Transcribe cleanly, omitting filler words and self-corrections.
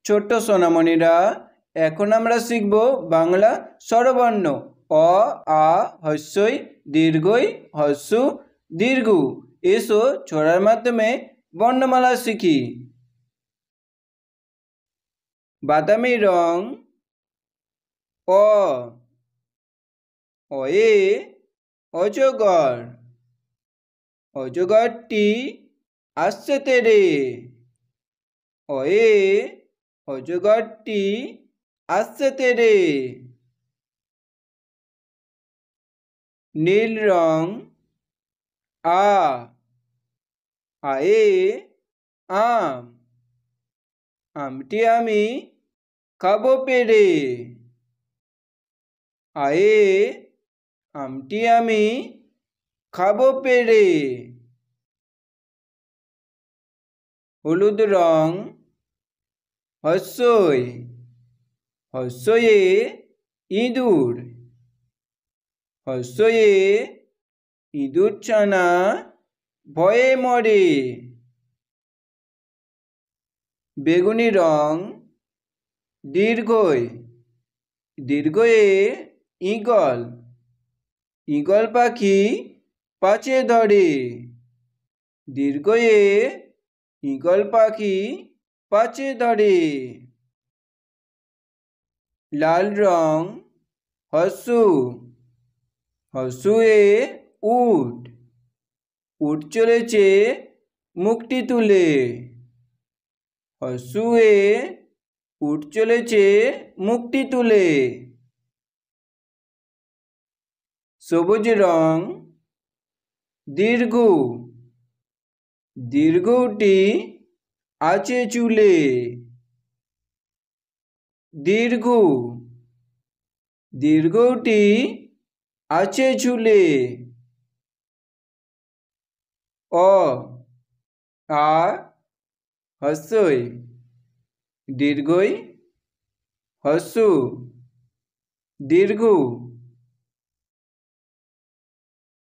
ছোট্ট সোনামণিরা, এখন আমরা শিখব বাংলা স্বরবর্ণ অ আ হ্রস্বই দীর্ঘই হ্রস্ব দীর্ঘ। এসো ছড়ার মাধ্যমে বর্ণমালা শিখি। বাদামি রং অ, অয়ে অজগর, অজগরটি আসছে তেরে, অয়ে অজগরটি আসছে তেরে। নীল রং আ, আয়ে আম, আমটি আমি খাবো পেড়ে, আয়ে আমটি আমি খাবো পেড়ে। হলুদ রং হ্রস্বই, হ্রস্বয়ে ইঁদুর, হ্রস্বয়ে ইঁদুর ছানা ভয়ে মরে। বেগুনি রং দীর্ঘই, দীর্ঘয়ে ঈগল, ঈগল পাখি পাছে ধরে, দীর্ঘয়ে ঈগল পাখি পাছে ধরে। লাল রং হ্রস্ব, হ্রস্বয়ে উট, উট চলেছে মুখটি তুলে, হ্রস্বয়ে উট চলেছে মুখটি তুলে। সবুজ রং দীর্ঘ, দীর্ঘটি আছে চুলে, দীর্ঘ, দীর্ঘটি আছে চুলে। অ আ হ্রস্বই দীর্ঘই হ্রস্ব দীর্ঘ